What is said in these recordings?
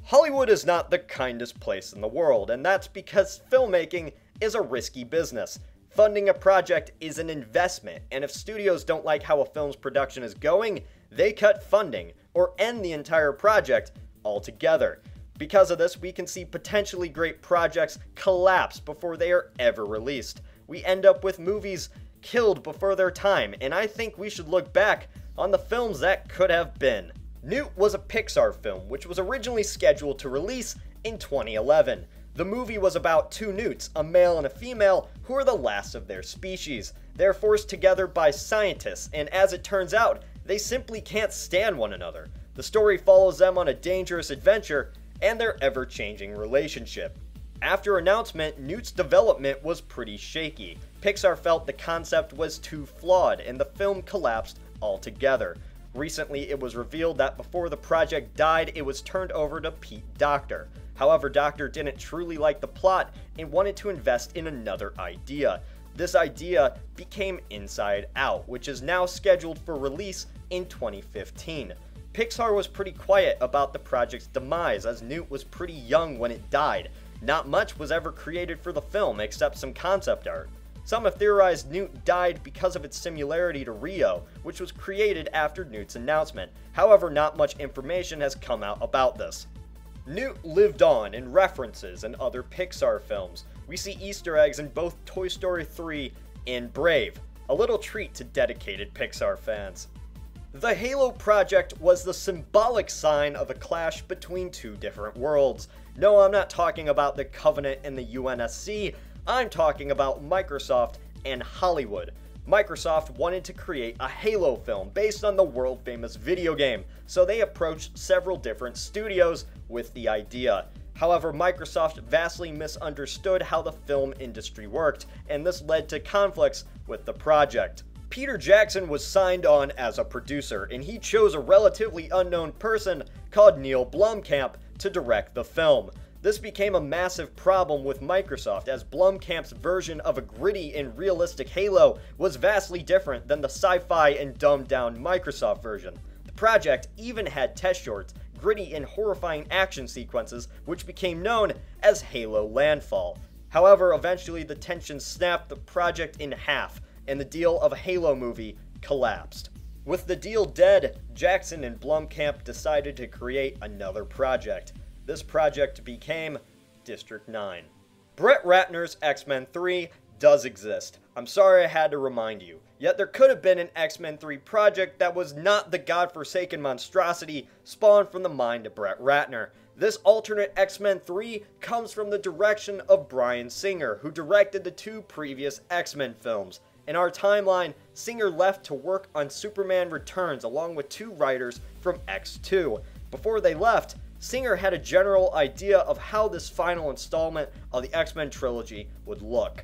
Hollywood is not the kindest place in the world, and that's because filmmaking is a risky business. Funding a project is an investment, and if studios don't like how a film's production is going, they cut funding or end the entire project altogether. Because of this, we can see potentially great projects collapse before they are ever released. We end up with movies killed before their time, and I think we should look back on the films that could have been. Newt was a Pixar film, which was originally scheduled to release in 2011. The movie was about two newts, a male and a female, who are the last of their species. They're forced together by scientists, and as it turns out, they simply can't stand one another. The story follows them on a dangerous adventure and their ever-changing relationship. After announcement, Newt's development was pretty shaky. Pixar felt the concept was too flawed, and the film collapsed altogether. Recently, it was revealed that before the project died, it was turned over to Pete Docter. However, Docter didn't truly like the plot and wanted to invest in another idea. This idea became Inside Out, which is now scheduled for release in 2015. Pixar was pretty quiet about the project's demise, as Newt was pretty young when it died. Not much was ever created for the film except some concept art. Some have theorized Newt died because of its similarity to Rio, which was created after Newt's announcement. However, not much information has come out about this. Newt lived on in references in other Pixar films. We see Easter eggs in both Toy Story 3 and Brave, a little treat to dedicated Pixar fans. The Halo project was the symbolic sign of a clash between two different worlds. No, I'm not talking about the Covenant and the UNSC, I'm talking about Microsoft and Hollywood. Microsoft wanted to create a Halo film based on the world-famous video game, so they approached several different studios with the idea. However, Microsoft vastly misunderstood how the film industry worked, and this led to conflicts with the project. Peter Jackson was signed on as a producer, and he chose a relatively unknown person called Neil Blomkamp to direct the film. This became a massive problem with Microsoft, as Blomkamp's version of a gritty and realistic Halo was vastly different than the sci-fi and dumbed-down Microsoft version. The project even had test shorts, gritty and horrifying action sequences, which became known as Halo Landfall. However, eventually the tension snapped the project in half, and the deal of a Halo movie collapsed. With the deal dead, Jackson and Blomkamp decided to create another project. This project became District 9. Brett Ratner's X-Men 3 does exist. I'm sorry I had to remind you. Yet there could have been an X-Men 3 project that was not the godforsaken monstrosity spawned from the mind of Brett Ratner. This alternate X-Men 3 comes from the direction of Bryan Singer, who directed the two previous X-Men films. In our timeline, Singer left to work on Superman Returns along with two writers from X2. Before they left, Singer had a general idea of how this final installment of the X-Men trilogy would look.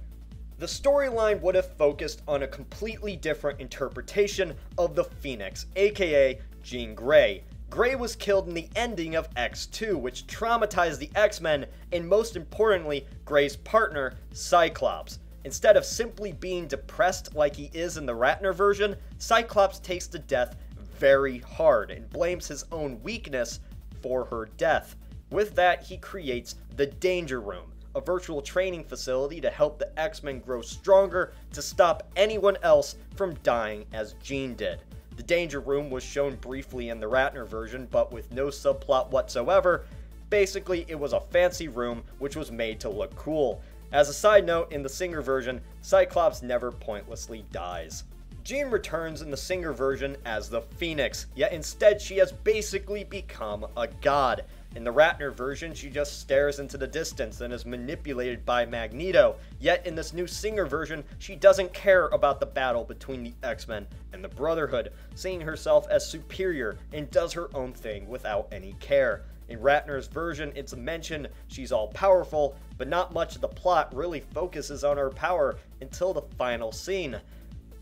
The storyline would have focused on a completely different interpretation of the Phoenix, aka Jean Grey. Grey was killed in the ending of X2, which traumatized the X-Men, and most importantly, Grey's partner, Cyclops. Instead of simply being depressed like he is in the Ratner version, Cyclops takes to death very hard and blames his own weakness for her death. With that, he creates the Danger Room, a virtual training facility to help the X-Men grow stronger to stop anyone else from dying as Jean did. The Danger Room was shown briefly in the Ratner version, but with no subplot whatsoever. Basically, it was a fancy room which was made to look cool. As a side note, in the Singer version, Cyclops never pointlessly dies. Jean returns in the Singer version as the Phoenix, yet instead she has basically become a god. In the Ratner version, she just stares into the distance and is manipulated by Magneto, yet in this new Singer version, she doesn't care about the battle between the X-Men and the Brotherhood, seeing herself as superior and does her own thing without any care. In Ratner's version, it's mentioned she's all-powerful, but not much of the plot really focuses on her power until the final scene.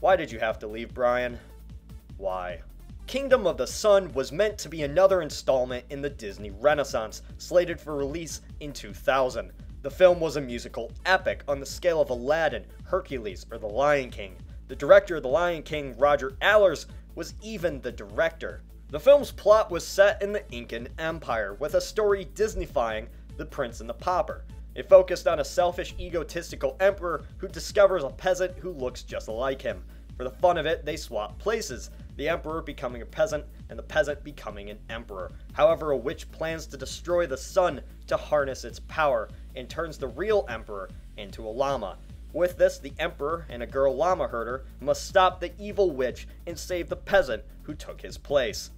Why did you have to leave, Brian? Why? Kingdom of the Sun was meant to be another installment in the Disney Renaissance, slated for release in 2000. The film was a musical epic on the scale of Aladdin, Hercules, or The Lion King. The director of The Lion King, Roger Allers, was even the director. The film's plot was set in the Incan Empire, with a story Disneyfying The Prince and the Pauper. It focused on a selfish, egotistical emperor who discovers a peasant who looks just like him. For the fun of it, they swap places, the emperor becoming a peasant and the peasant becoming an emperor. However, a witch plans to destroy the sun to harness its power and turns the real emperor into a llama. With this, the emperor and a girl llama herder must stop the evil witch and save the peasant who took his place.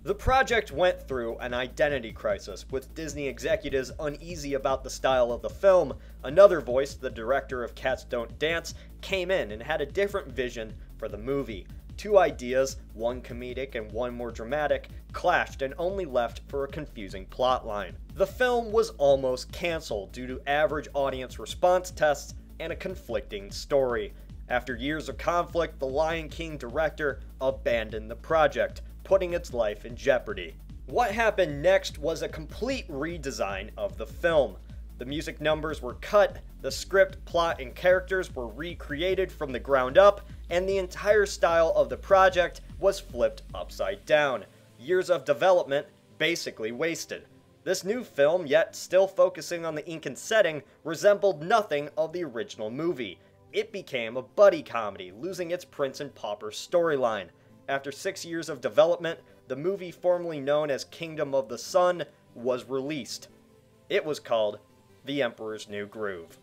The project went through an identity crisis, with Disney executives uneasy about the style of the film. Another voice, the director of Cats Don't Dance, came in and had a different vision for the movie. Two ideas, one comedic and one more dramatic, clashed and only left for a confusing plotline. The film was almost canceled due to average audience response tests and a conflicting story. After years of conflict, the Lion King director abandoned the project, putting its life in jeopardy. What happened next was a complete redesign of the film. The music numbers were cut, the script, plot, and characters were recreated from the ground up, and the entire style of the project was flipped upside down. Years of development basically wasted. This new film, yet still focusing on the Incan setting, resembled nothing of the original movie. It became a buddy comedy, losing its Prince and Pauper storyline. After 6 years of development, the movie formerly known as Kingdom of the Sun was released. It was called The Emperor's New Groove.